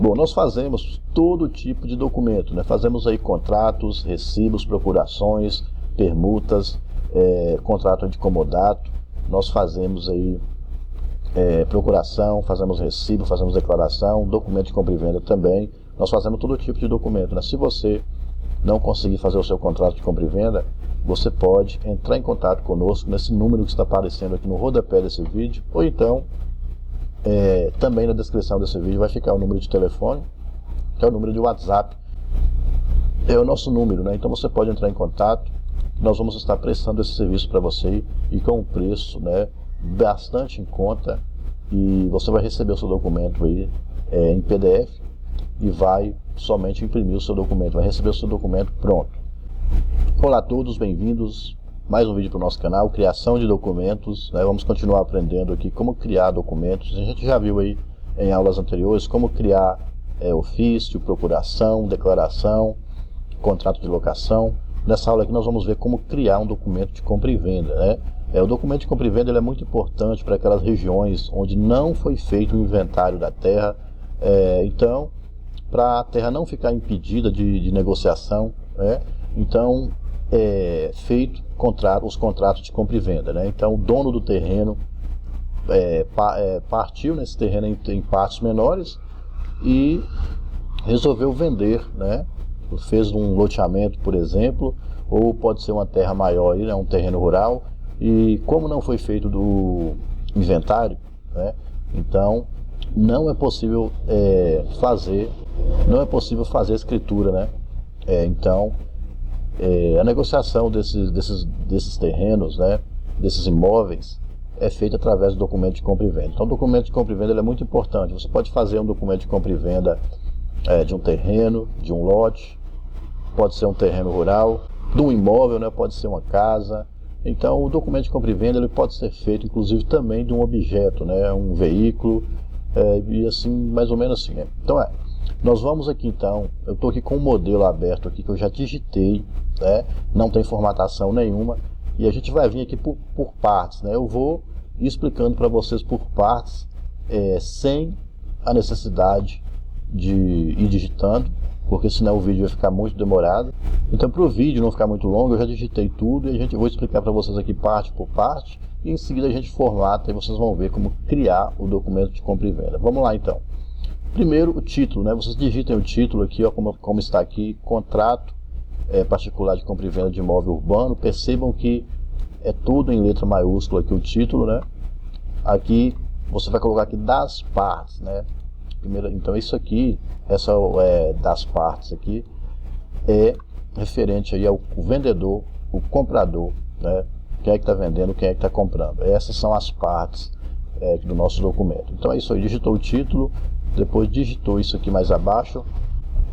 Bom, nós fazemos todo tipo de documento, né? Fazemos aí contratos, recibos, procurações, permutas, contrato de comodato. Nós fazemos aí procuração, fazemos recibo, fazemos declaração, documento de compra e venda também. Nós fazemos todo tipo de documento, né? Se você não conseguir fazer o seu contrato de compra e venda, você pode entrar em contato conosco nesse número que está aparecendo aqui no rodapé desse vídeo, ou então também na descrição desse vídeo vai ficar o número de telefone, que é o número de WhatsApp, é o nosso número, né? Então você pode entrar em contato, nós vamos estar prestando esse serviço para você e com um preço, né, bastante em conta, e você vai receber o seu documento aí em PDF e vai somente imprimir o seu documento, vai receber o seu documento pronto. Olá a todos, bem-vindos, mais um vídeo para o nosso canal, criação de documentos, né? Vamos continuar aprendendo aqui como criar documentos. A gente já viu aí em aulas anteriores como criar ofício, procuração, declaração, contrato de locação. Nessa aula aqui nós vamos ver como criar um documento de compra e venda, né? O documento de compra e venda ele é muito importante para aquelas regiões onde não foi feito o inventário da terra, então, para a terra não ficar impedida de negociação, né? Então, feito os contratos de compra e venda, né? Então, o dono do terreno partiu nesse terreno em partes menores e resolveu vender, né? Fez um loteamento, por exemplo, ou pode ser uma terra maior, né? Um terreno rural. E como não foi feito do inventário, né, então não é possível fazer a escritura, né? Então a negociação desses terrenos, né, desses imóveis, é feita através do documento de compra e venda. Então o documento de compra e venda ele é muito importante. Você pode fazer um documento de compra e venda de um terreno, de um lote, pode ser um terreno rural, de um imóvel, né, pode ser uma casa. Então o documento de compra e venda ele pode ser feito inclusive também de um objeto, né, um veículo, e assim, mais ou menos assim, né? Então nós vamos aqui então, eu estou aqui com um modelo aberto aqui que eu já digitei, né, não tem formatação nenhuma, e a gente vai vir aqui por partes, né? Eu vou explicando para vocês por partes, sem a necessidade de ir digitando, porque senão o vídeo vai ficar muito demorado. Então, para o vídeo não ficar muito longo, eu já digitei tudo e vou explicar para vocês aqui parte por parte, e em seguida a gente formata e vocês vão ver como criar o documento de compra e venda. Vamos lá então. Primeiro o título, né? Vocês digitem o título aqui, ó, como está aqui, contrato particular de compra e venda de imóvel urbano. Percebam que é tudo em letra maiúscula aqui o título, né? Aqui você vai colocar aqui das partes, né? Primeiro, então isso aqui, essa das partes aqui, é referente aí ao vendedor, o comprador, né? Quem é que está vendendo, quem é que está comprando. Essas são as partes do nosso documento. Então é isso aí, digitou o título, depois digitou isso aqui mais abaixo.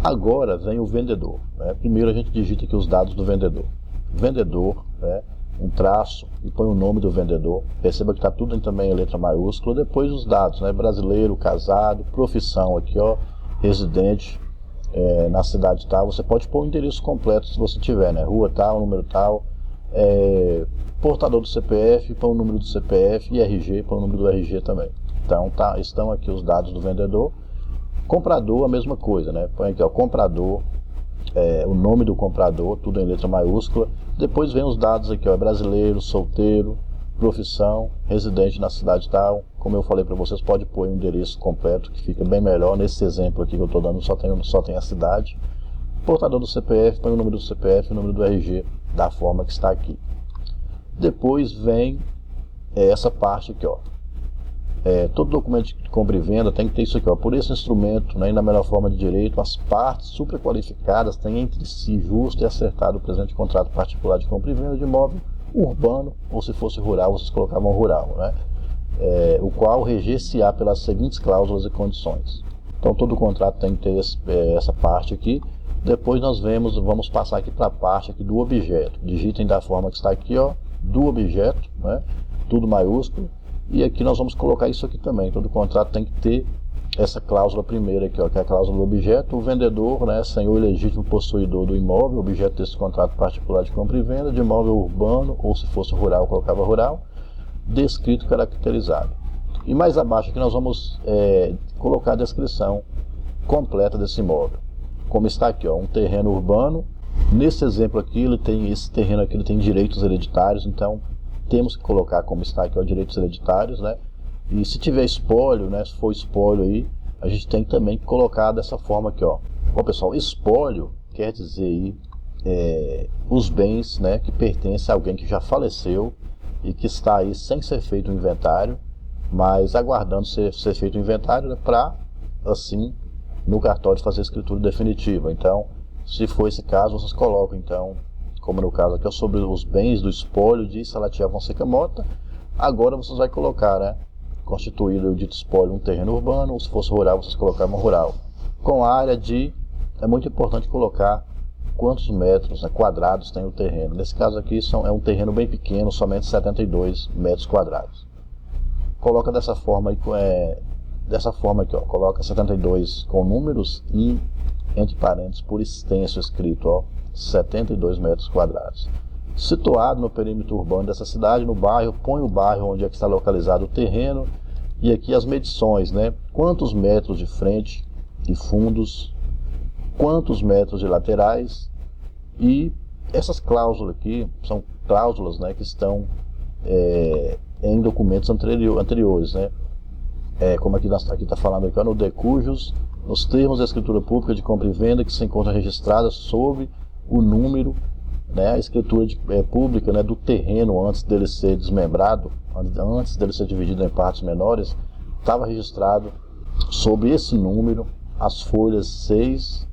Agora vem o vendedor, né? Primeiro a gente digita aqui os dados do vendedor. Vendedor, né? Um traço e põe o nome do vendedor. Perceba que está tudo também em letra maiúscula. Depois os dados, né? Brasileiro, casado, profissão aqui, ó, residente na cidade tal. Você pode pôr o endereço completo se você tiver, né? Rua tal, número tal, portador do CPF, põe o número do CPF, e RG, põe o número do RG também. Então estão aqui os dados do vendedor. Comprador, a mesma coisa, né? Põe aqui, ó, comprador, o nome do comprador, tudo em letra maiúscula. Depois vem os dados aqui, ó, brasileiro, solteiro, profissão, residente na cidade tal. Como eu falei para vocês, pode pôr o endereço completo, que fica bem melhor. Nesse exemplo aqui que eu estou dando, só tem a cidade. Portador do CPF, põe o número do CPF e o número do RG, da forma que está aqui. Depois vem essa parte aqui, ó. Todo documento de compra e venda tem que ter isso aqui, ó. Por esse instrumento, né, e na melhor forma de direito, as partes superqualificadas têm entre si justo e acertado o presente contrato particular de compra e venda de imóvel urbano, ou se fosse rural, vocês colocavam rural, né? O qual reger-se-á pelas seguintes cláusulas e condições. Então todo contrato tem que ter essa parte aqui. Depois nós vamos passar aqui para a parte aqui do objeto. Digitem da forma que está aqui, ó, do objeto, né? Tudo maiúsculo. E aqui nós vamos colocar isso aqui também. Todo contrato tem que ter essa cláusula primeira aqui, ó, que é a cláusula do objeto. O vendedor, né, senhor ilegítimo possuidor do imóvel, objeto desse contrato particular de compra e venda, de imóvel urbano, ou se fosse rural, colocava rural, descrito, caracterizado. E mais abaixo aqui nós vamos colocar a descrição completa desse imóvel. Como está aqui, ó, um terreno urbano. Nesse exemplo aqui, esse terreno aqui ele tem direitos hereditários, então temos que colocar como está aqui, ó, direitos hereditários, né? E se tiver espólio, né, se for espólio aí, a gente tem também que colocar dessa forma aqui, ó. Bom, pessoal, espólio quer dizer aí os bens, né, que pertencem a alguém que já faleceu e que está aí sem ser feito o inventário, mas aguardando ser feito o inventário, né, para assim no cartório fazer a escritura definitiva. Então, se for esse caso, vocês colocam então, como no caso aqui, sobre os bens do espólio de Salatiel Fonseca Mota. Agora vocês vão colocar, né, constituído o dito espólio um terreno urbano, ou se fosse rural, vocês colocavam rural. Com a área de, é muito importante colocar quantos metros, né, quadrados tem o terreno. Nesse caso aqui é um terreno bem pequeno, somente 72 metros quadrados. Coloca dessa forma aí, aqui, ó, coloca 72 com números e entre parênteses por extenso escrito, ó, 72 metros quadrados. Situado no perímetro urbano dessa cidade, no bairro, põe o bairro onde é que está localizado o terreno e aqui as medições, né? Quantos metros de frente e fundos, quantos metros de laterais, e essas cláusulas aqui são cláusulas, né, que estão em documentos anteriores, né? Como aqui está falando aqui, ó, no de cujos, nos termos da escritura pública de compra e venda que se encontra registrada sob o número, né, a escritura pública, né, do terreno antes dele ser desmembrado, antes dele ser dividido em partes menores, estava registrado sob esse número as folhas 6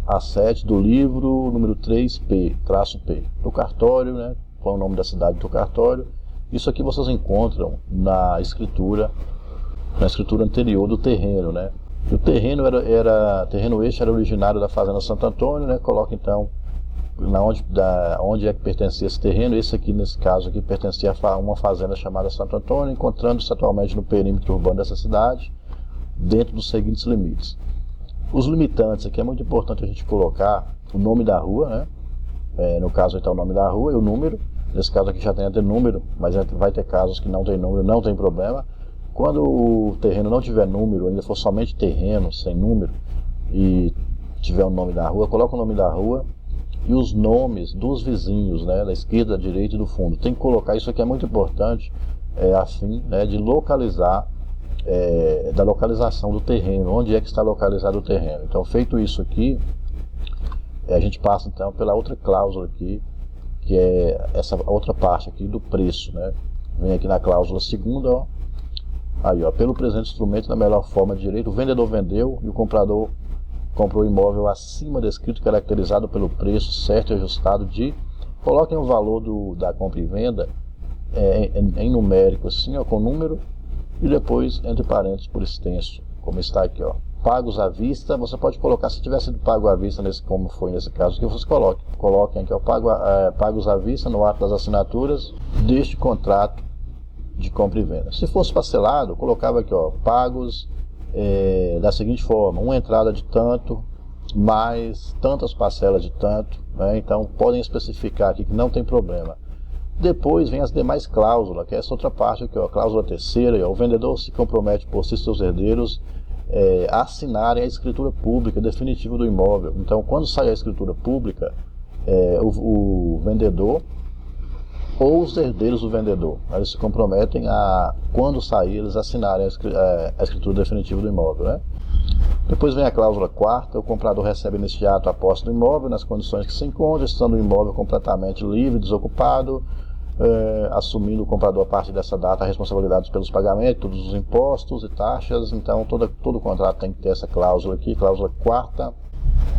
a 7 do livro número 3P, traço P, do cartório, né, com o nome da cidade do cartório. Isso aqui vocês encontram na escritura anterior do terreno, né? O terreno terreno este era originário da fazenda Santo Antônio, né? Coloca então onde é que pertencia esse terreno. Esse aqui, nesse caso aqui, pertencia a uma fazenda chamada Santo Antônio, encontrando-se atualmente no perímetro urbano dessa cidade, dentro dos seguintes limites. Os limitantes aqui é muito importante a gente colocar o nome da rua, né? No caso então o nome da rua e o número. Nesse caso aqui já tem até número, mas vai ter casos que não tem número, não tem problema. Quando o terreno não tiver número, ainda for somente terreno, sem número, e tiver o nome da rua, coloca o nome da rua e os nomes dos vizinhos, né, da esquerda, da direita e do fundo. Tem que colocar, isso aqui é muito importante, a fim, né, de localizar, da localização do terreno, onde é que está localizado o terreno. Então, feito isso aqui, a gente passa então pela outra cláusula aqui, que é essa outra parte aqui do preço, né? Vem aqui na cláusula segunda, ó. Aí, ó, pelo presente instrumento, na melhor forma de direito, o vendedor vendeu e o comprador comprou o imóvel acima descrito, caracterizado pelo preço certo e ajustado de... Coloquem o valor da compra e venda em numérico, assim, ó, com número, e depois entre parênteses por extenso, como está aqui, ó. Pagos à vista, você pode colocar, se tiver sido pago à vista, como foi nesse caso, que vocês coloquem aqui, ó, pagos à vista no ato das assinaturas deste contrato de compra e venda. Se fosse parcelado, colocava aqui, ó, pagos da seguinte forma: uma entrada de tanto, mais tantas parcelas de tanto, né? Então podem especificar aqui que não tem problema. Depois vem as demais cláusulas, que é essa outra parte aqui, ó, a cláusula terceira, ó, o vendedor se compromete por si e seus herdeiros a assinarem a escritura pública definitiva do imóvel. Então, quando sai a escritura pública, o vendedor ou os herdeiros do vendedor, eles se comprometem a, quando sair, eles assinarem a escritura definitiva do imóvel, né? Depois vem a cláusula quarta: o comprador recebe neste ato a posse do imóvel nas condições que se encontra, estando o imóvel completamente livre, desocupado, assumindo o comprador a partir dessa data a responsabilidade pelos pagamentos, todos os impostos e taxas. Então todo contrato tem que ter essa cláusula aqui, cláusula quarta.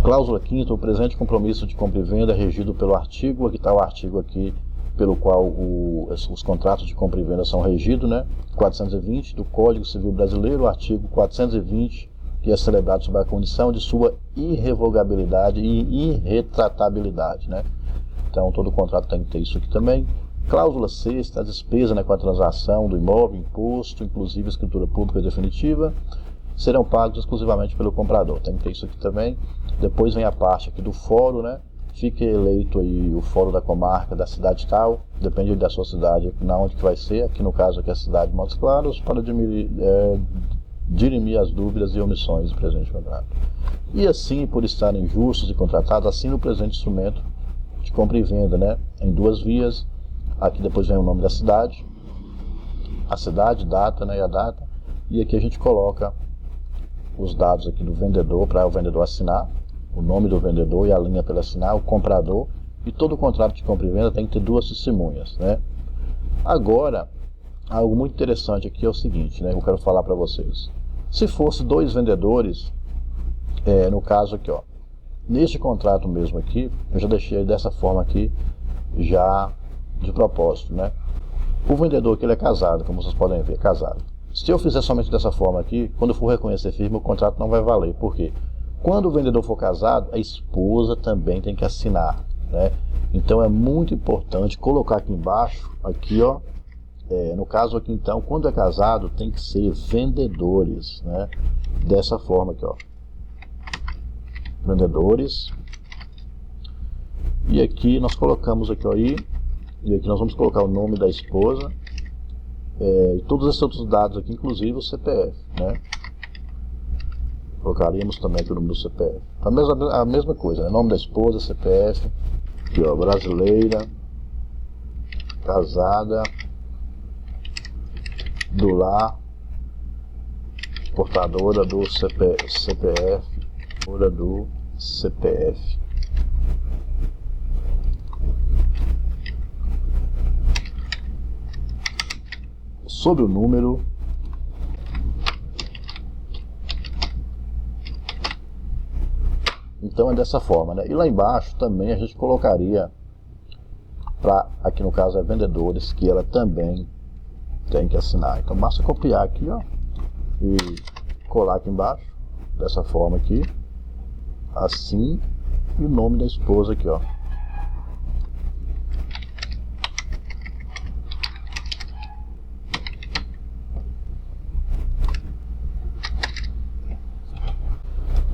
Cláusula quinta: o presente compromisso de compra e venda é regido pelo artigo, aqui está o artigo aqui pelo qual os contratos de compra e venda são regidos, né? 420 do Código Civil Brasileiro, o artigo 420, que é celebrado sob a condição de sua irrevogabilidade e irretratabilidade, né? Então todo contrato tem que ter isso aqui também. Cláusula sexta: a despesa, né, com a transação do imóvel, imposto, inclusive escritura pública definitiva, serão pagos exclusivamente pelo comprador. Tem que ter isso aqui também. Depois vem a parte aqui do fórum, né? Fica eleito aí o fórum da comarca, da cidade tal, depende da sua cidade, na onde que vai ser. Aqui no caso aqui é a cidade de Montes Claros, para dirimir as dúvidas e omissões do presente contrato. E assim, por estarem justos e contratados, assina o presente instrumento de compra e venda, né, em 2 vias. Aqui depois vem o nome da cidade, a cidade, data, né, e a data. E aqui a gente coloca os dados aqui do vendedor, para o vendedor assinar, o nome do vendedor e a linha para ele assinar, o comprador. E todo contrato de compra e venda tem que ter 2 testemunhas, né? Agora, algo muito interessante aqui é o seguinte, né, que eu quero falar para vocês. Se fosse 2 vendedores, no caso aqui, ó, neste contrato mesmo aqui, eu já deixei dessa forma aqui, já de propósito, né? O vendedor que ele é casado, como vocês podem ver, é casado. Se eu fizer somente dessa forma aqui, quando eu for reconhecer firme, o contrato não vai valer. Por quê? Quando o vendedor for casado, a esposa também tem que assinar, né? Então é muito importante colocar aqui embaixo, aqui, ó, no caso aqui então, quando é casado, tem que ser vendedores, né? Dessa forma aqui, ó, vendedores. E aqui nós colocamos aqui, ó, e aqui nós vamos colocar o nome da esposa, e todos esses outros dados aqui, inclusive o CPF, né? Colocaríamos também aqui o número do CPF. A mesma coisa, né? Nome da esposa, CPF, aqui, ó, brasileira, casada, do lar, portadora do CPF, portadora do CPF. Sobre o número, então é dessa forma, né? E lá embaixo também a gente colocaria, para, aqui no caso é vendedores, que ela também tem que assinar. Então basta copiar aqui, ó, e colar aqui embaixo, dessa forma aqui, assim, e o nome da esposa aqui, ó.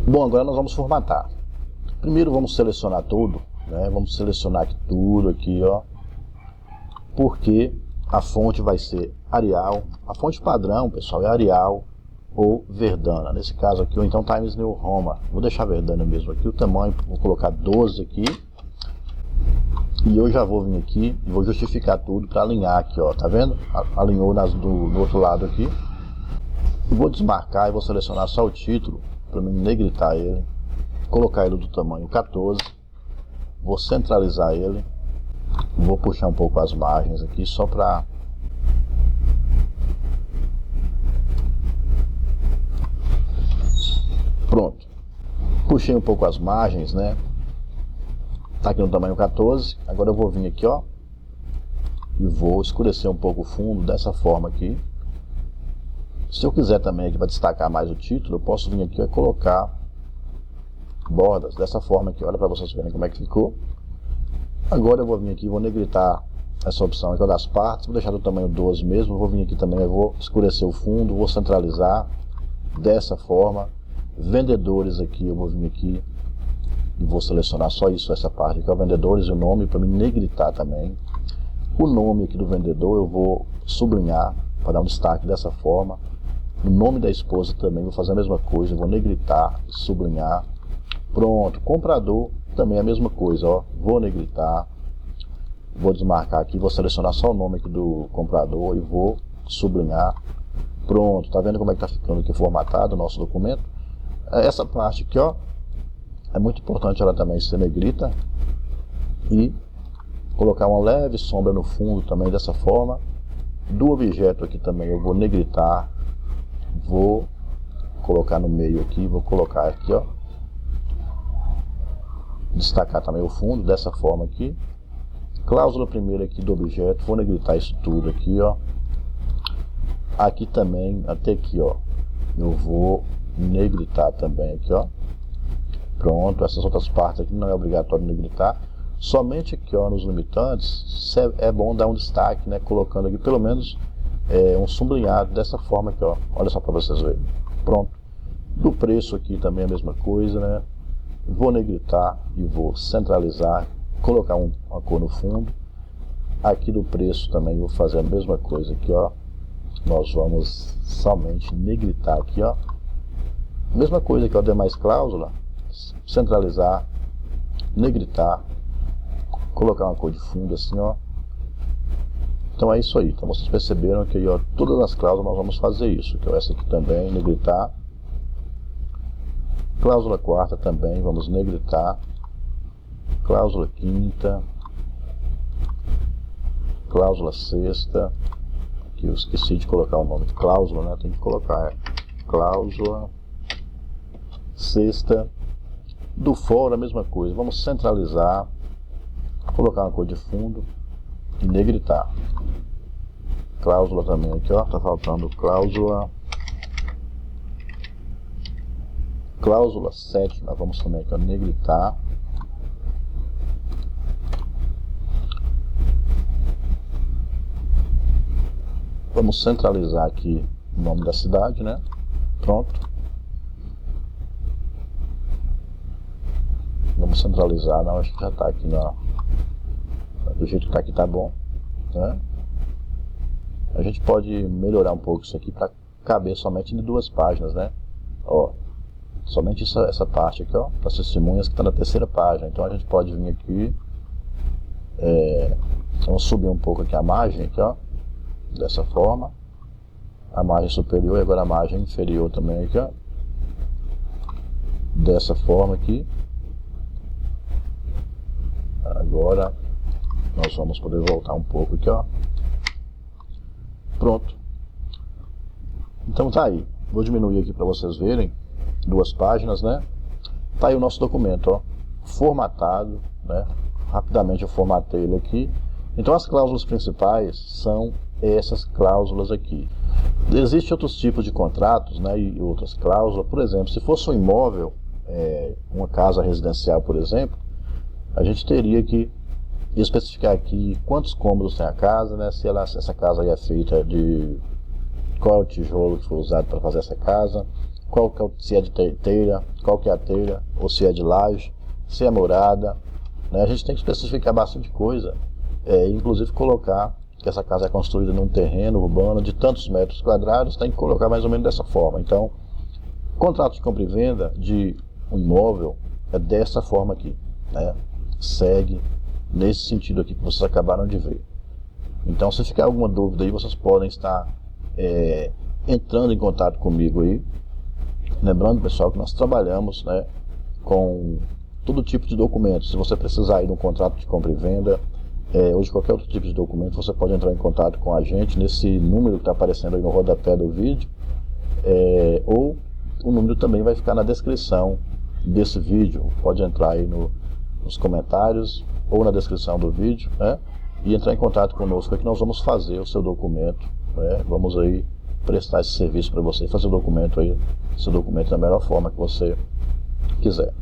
Bom, agora nós vamos formatar. Primeiro vamos selecionar tudo, né? Vamos selecionar aqui tudo aqui, ó, porque a fonte vai ser Arial. A fonte padrão, pessoal, é Arial ou Verdana. Nesse caso aqui, ou então Times New Roman. Vou deixar Verdana mesmo aqui. O tamanho, vou colocar 12 aqui. E eu já vou vir aqui e vou justificar tudo para alinhar aqui, ó. Tá vendo? Alinhou do outro lado aqui. E vou desmarcar e vou selecionar só o título, para mim negritar ele, colocar ele do tamanho 14, vou centralizar ele, vou puxar um pouco as margens aqui só para pronto, puxei um pouco as margens, né? Tá aqui no tamanho 14. Agora eu vou vir aqui, ó, e vou escurecer um pouco o fundo dessa forma aqui. Se eu quiser também aqui para destacar mais o título, eu posso vir aqui e colocar bordas dessa forma aqui. Olha para vocês verem como é que ficou. Agora eu vou vir aqui e vou negritar essa opção aqui, ó, das partes. Vou deixar do tamanho 12 mesmo. Vou vir aqui também, eu vou escurecer o fundo, vou centralizar dessa forma. Vendedores aqui, eu vou vir aqui e vou selecionar só isso, essa parte aqui, ó, vendedores e o nome, para me negritar também. O nome aqui do vendedor eu vou sublinhar para dar um destaque dessa forma. O nome da esposa também vou fazer a mesma coisa, vou negritar, sublinhar. Pronto, comprador também é a mesma coisa, ó, vou negritar, vou desmarcar aqui, vou selecionar só o nome aqui do comprador e vou sublinhar. Pronto, tá vendo como é que tá ficando aqui formatado o nosso documento? Essa parte aqui, ó, é muito importante ela também ser negrita e colocar uma leve sombra no fundo também dessa forma. Do objeto aqui também eu vou negritar, vou colocar no meio aqui, vou colocar aqui, ó, destacar também o fundo dessa forma aqui. Cláusula primeira aqui do objeto, vou negritar isso tudo aqui, ó. Aqui também, até aqui, ó, eu vou negritar também aqui, ó. Pronto, essas outras partes aqui não é obrigatório negritar. Somente aqui, ó, nos limitantes, é bom dar um destaque, né, colocando aqui pelo menos um sublinhado dessa forma aqui, ó. Olha só para vocês verem. Pronto. Do preço aqui também é a mesma coisa, né? Vou negritar e vou centralizar, colocar uma cor no fundo. Aqui do preço também vou fazer a mesma coisa aqui, ó. nós vamos somente negritar aqui, ó. Mesma coisa que o demais cláusula, centralizar, negritar, colocar uma cor de fundo assim, ó. Então é isso aí. Então vocês perceberam que aí, ó, todas as cláusulas nós vamos fazer isso. Então essa aqui também, negritar. Cláusula quarta também, vamos negritar. Cláusula quinta. Cláusula sexta. Aqui eu esqueci de colocar o nome de cláusula, né? Tem que colocar cláusula sexta. Do fora a mesma coisa. Vamos centralizar. Colocar uma cor de fundo. E negritar. Cláusula também aqui, ó. Tá faltando cláusula. Cláusula 7. Nós vamos também aqui, ó, negritar. Vamos centralizar aqui o nome da cidade, né? Pronto. Vamos centralizar. Não, acho que já tá aqui na... do jeito que tá aqui tá bom, né? A gente pode melhorar um pouco isso aqui para caber somente em 2 páginas, né? Ó, somente essa parte aqui, ó, das testemunhas que está na 3ª página. Então a gente pode vir aqui, vamos subir um pouco aqui a margem aqui, ó, dessa forma, a margem superior e agora a margem inferior também aqui, ó, dessa forma aqui. Agora nós vamos poder voltar um pouco aqui, ó. Pronto. Então tá aí. Vou diminuir aqui para vocês verem. 2 páginas, né? Tá aí o nosso documento, ó. Formatado, né? Rapidamente eu formatei ele aqui. Então as cláusulas principais são essas cláusulas aqui. Existem outros tipos de contratos, né? E outras cláusulas. Por exemplo, se fosse um imóvel, uma casa residencial, por exemplo, a gente teria que especificar aqui quantos cômodos tem a casa, né? Se essa casa aí é feita de qual é o tijolo que foi usado para fazer essa casa, se é de telha, qual que é a telha, ou se é de laje, se é morada, né? A gente tem que especificar bastante coisa, inclusive colocar que essa casa é construída num terreno urbano de tantos metros quadrados, tem que colocar mais ou menos dessa forma. Então, contrato de compra e venda de um imóvel é dessa forma aqui, né? Segue nesse sentido aqui que vocês acabaram de ver. Então, se ficar alguma dúvida aí, vocês podem estar entrando em contato comigo aí. Lembrando, pessoal, que nós trabalhamos, né, com todo tipo de documento. Se você precisar aí de um contrato de compra e venda, ou de qualquer outro tipo de documento, você pode entrar em contato com a gente nesse número que está aparecendo aí no rodapé do vídeo, ou o número também vai ficar na descrição desse vídeo. Pode entrar aí nos comentários ou na descrição do vídeo, né, e entrar em contato conosco, que nós vamos fazer o seu documento, né, vamos aí prestar esse serviço para você, fazer o documento aí, seu documento da melhor forma que você quiser.